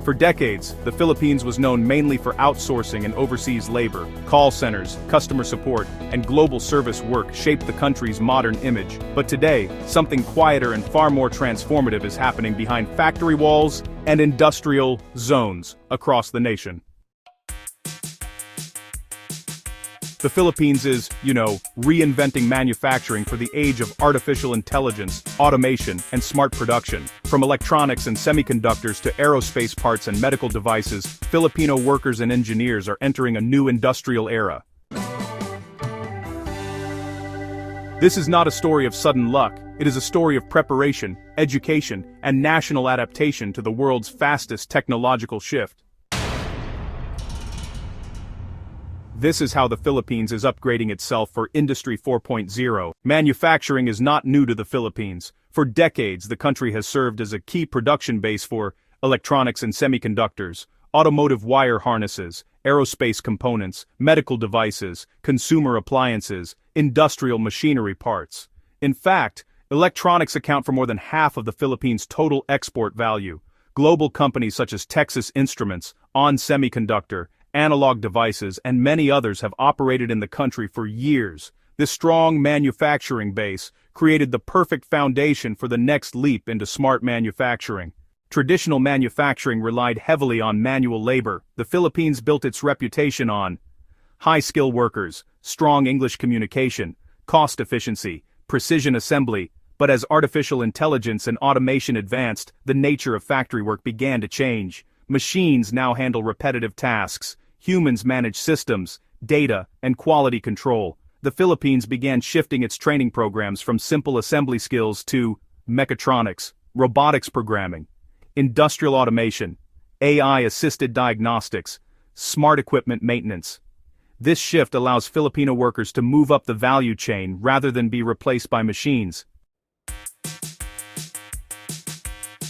For decades, the Philippines was known mainly for outsourcing and overseas labor. Call centers, customer support, and global service work shaped the country's modern image. But today, something quieter and far more transformative is happening behind factory walls and industrial zones across the nation. The Philippines is, reinventing manufacturing for the age of artificial intelligence, automation, and smart production. From electronics and semiconductors to aerospace parts and medical devices, Filipino workers and engineers are entering a new industrial era. This is not a story of sudden luck, it is a story of preparation, education, and national adaptation to the world's fastest technological shift. This is how the Philippines is upgrading itself for Industry 4.0. Manufacturing is not new to the Philippines. For decades, the country has served as a key production base for electronics and semiconductors, automotive wire harnesses, aerospace components, medical devices, consumer appliances, industrial machinery parts. In fact, electronics account for more than half of the Philippines' total export value. Global companies such as Texas Instruments, ON Semiconductor, Analog Devices, and many others have operated in the country for years. This strong manufacturing base created the perfect foundation for the next leap into smart manufacturing. Traditional manufacturing relied heavily on manual labor. The Philippines built its reputation on high-skill workers, strong English communication, cost efficiency, precision assembly. But as artificial intelligence and automation advanced, the nature of factory work began to change. Machines now handle repetitive tasks. Humans manage systems, data, and quality control. The Philippines began shifting its training programs from simple assembly skills to mechatronics, robotics programming, industrial automation, AI-assisted diagnostics, smart equipment maintenance. This shift allows Filipino workers to move up the value chain rather than be replaced by machines.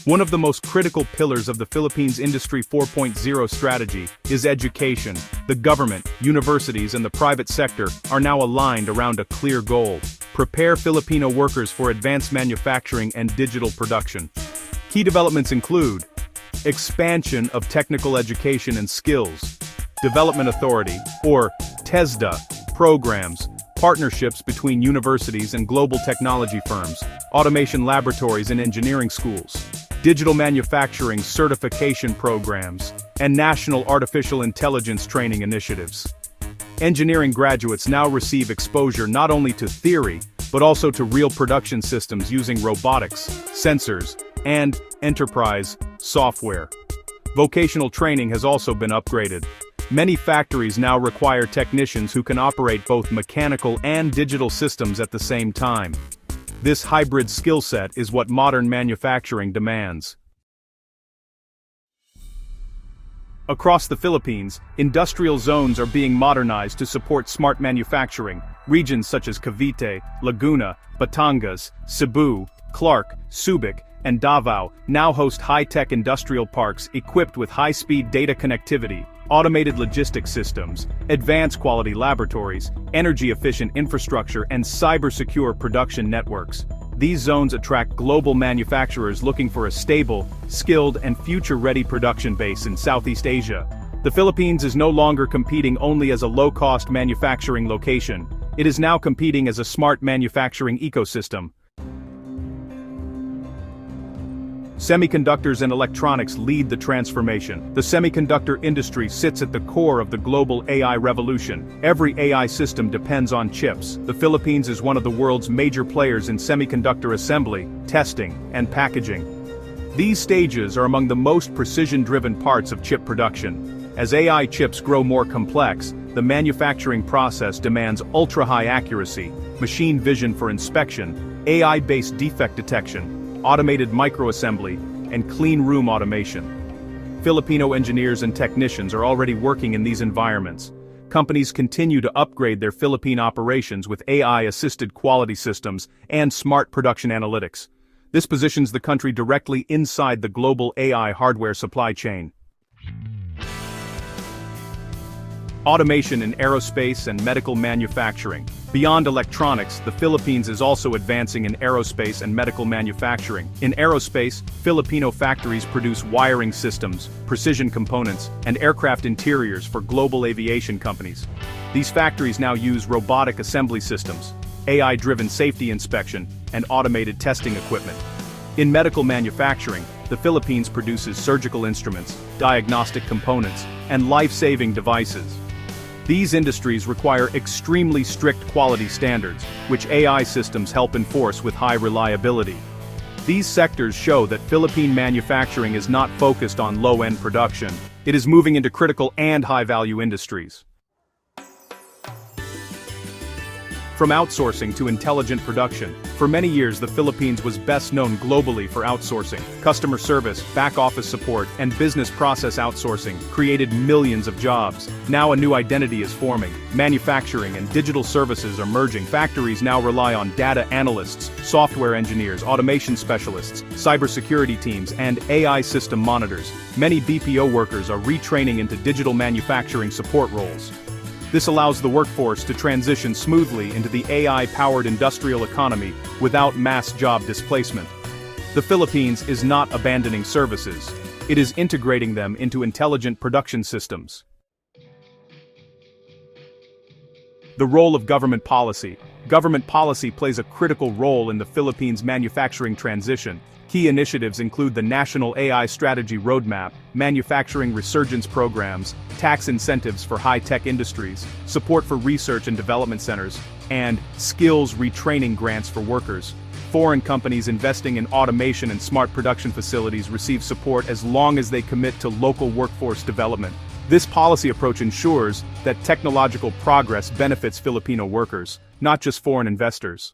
One of the most critical pillars of the Philippines Industry 4.0 strategy is education. The government, universities, and the private sector are now aligned around a clear goal: prepare Filipino workers for advanced manufacturing and digital production. Key developments include expansion of technical education and skills, Development Authority, or TESDA, programs, partnerships between universities and global technology firms, automation laboratories and engineering schools, digital manufacturing certification programs, and national artificial intelligence training initiatives. Engineering graduates now receive exposure not only to theory, but also to real production systems using robotics, sensors, and enterprise software. Vocational training has also been upgraded. Many factories now require technicians who can operate both mechanical and digital systems at the same time. This hybrid skill set is what modern manufacturing demands. Across the Philippines, industrial zones are being modernized to support smart manufacturing. Regions such as Cavite, Laguna, Batangas, Cebu, Clark, Subic, and Davao now host high-tech industrial parks equipped with high-speed data connectivity, automated logistics systems, advanced quality laboratories, energy-efficient infrastructure, and cyber-secure production networks. These zones attract global manufacturers looking for a stable, skilled, and future-ready production base in Southeast Asia. The Philippines is no longer competing only as a low-cost manufacturing location. It is now competing as a smart manufacturing ecosystem. Semiconductors and electronics lead the transformation. The semiconductor industry sits at the core of the global AI revolution. Every AI system depends on chips. The Philippines is one of the world's major players in semiconductor assembly, testing, and packaging. These stages are among the most precision-driven parts of chip production. As AI chips grow more complex, the manufacturing process demands ultra-high accuracy, machine vision for inspection, AI-based defect detection, automated microassembly, and clean room automation. Filipino engineers and technicians are already working in these environments. Companies continue to upgrade their Philippine operations with AI-assisted quality systems and smart production analytics. This positions the country directly inside the global AI hardware supply chain. Automation in aerospace and medical manufacturing. Beyond electronics, the Philippines is also advancing in aerospace and medical manufacturing. In aerospace, Filipino factories produce wiring systems, precision components, and aircraft interiors for global aviation companies. These factories now use robotic assembly systems, AI-driven safety inspection, and automated testing equipment. In medical manufacturing, the Philippines produces surgical instruments, diagnostic components, and life-saving devices. These industries require extremely strict quality standards, which AI systems help enforce with high reliability. These sectors show that Philippine manufacturing is not focused on low-end production. It is moving into critical and high-value industries. From outsourcing to intelligent production, for many years the Philippines was best known globally for outsourcing. Customer service, back-office support, and business process outsourcing created millions of jobs. Now a new identity is forming. Manufacturing and digital services are merging. Factories now rely on data analysts, software engineers, automation specialists, cybersecurity teams, and AI system monitors. Many BPO workers are retraining into digital manufacturing support roles. This allows the workforce to transition smoothly into the AI-powered industrial economy without mass job displacement. The Philippines is not abandoning services. It is integrating them into intelligent production systems. The role of government policy. Government policy plays a critical role in the Philippines' manufacturing transition. Key initiatives include the National AI Strategy Roadmap, manufacturing resurgence programs, tax incentives for high-tech industries, support for research and development centers, and skills retraining grants for workers. Foreign companies investing in automation and smart production facilities receive support as long as they commit to local workforce development. This policy approach ensures that technological progress benefits Filipino workers, not just foreign investors.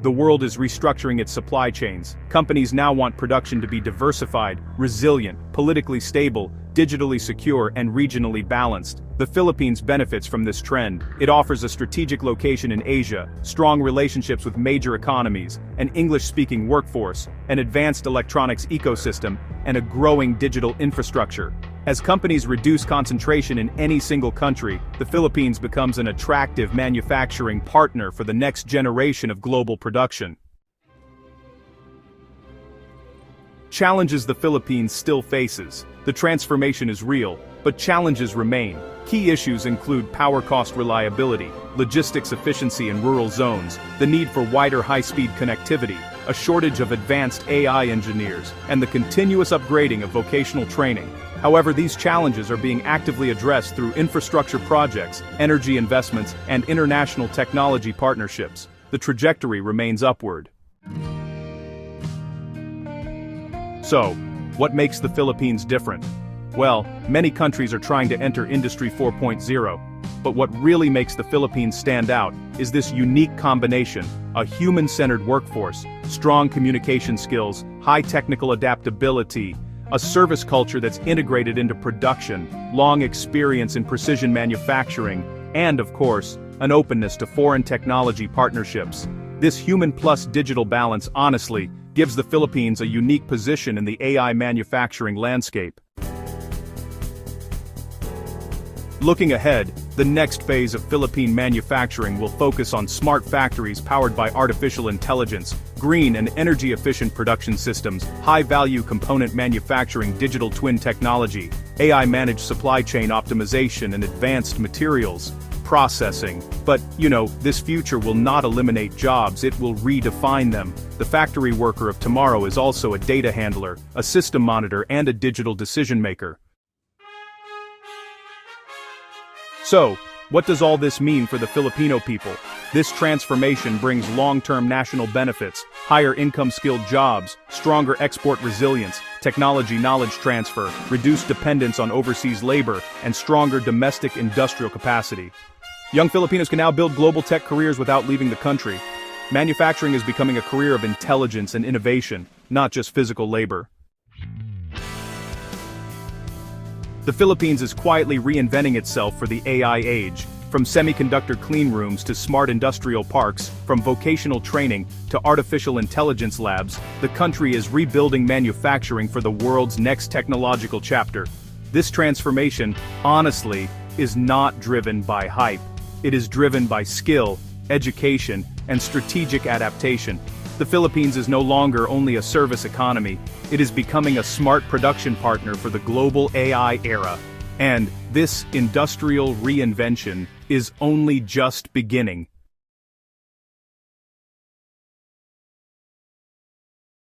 The world is restructuring its supply chains. Companies now want production to be diversified, resilient, politically stable, digitally secure, and regionally balanced. The Philippines benefits from this trend. It offers a strategic location in Asia, strong relationships with major economies, an English-speaking workforce, an advanced electronics ecosystem, and a growing digital infrastructure. As companies reduce concentration in any single country, the Philippines becomes an attractive manufacturing partner for the next generation of global production. Challenges the Philippines still faces. The transformation is real, but challenges remain. Key issues include power cost reliability, logistics efficiency in rural zones, the need for wider high-speed connectivity, a shortage of advanced AI engineers, and the continuous upgrading of vocational training. However, these challenges are being actively addressed through infrastructure projects, energy investments, and international technology partnerships. The trajectory remains upward. So, what makes the Philippines different? Well, many countries are trying to enter Industry 4.0, but what really makes the Philippines stand out is this unique combination: a human-centered workforce, strong communication skills, high technical adaptability, a service culture that's integrated into production, long experience in precision manufacturing, and of course, an openness to foreign technology partnerships. This human plus digital balance honestly gives the Philippines a unique position in the AI manufacturing landscape. Looking ahead, the next phase of Philippine manufacturing will focus on smart factories powered by artificial intelligence, green and energy-efficient production systems, high-value component manufacturing, digital twin technology, AI-managed supply chain optimization, and advanced materials processing. But, this future will not eliminate jobs, it will redefine them. The factory worker of tomorrow is also a data handler, a system monitor, and a digital decision maker. So, what does all this mean for the Filipino people? This transformation brings long-term national benefits, higher income skilled jobs, stronger export resilience, technology knowledge transfer, reduced dependence on overseas labor, and stronger domestic industrial capacity. Young Filipinos can now build global tech careers without leaving the country. Manufacturing is becoming a career of intelligence and innovation, not just physical labor. The Philippines is quietly reinventing itself for the AI age. From semiconductor clean rooms to smart industrial parks, from vocational training to artificial intelligence labs, the country is rebuilding manufacturing for the world's next technological chapter. This transformation, honestly, is not driven by hype. It is driven by skill, education, and strategic adaptation. The Philippines is no longer only a service economy, it is becoming a smart production partner for the global AI era. And this industrial reinvention is only just beginning.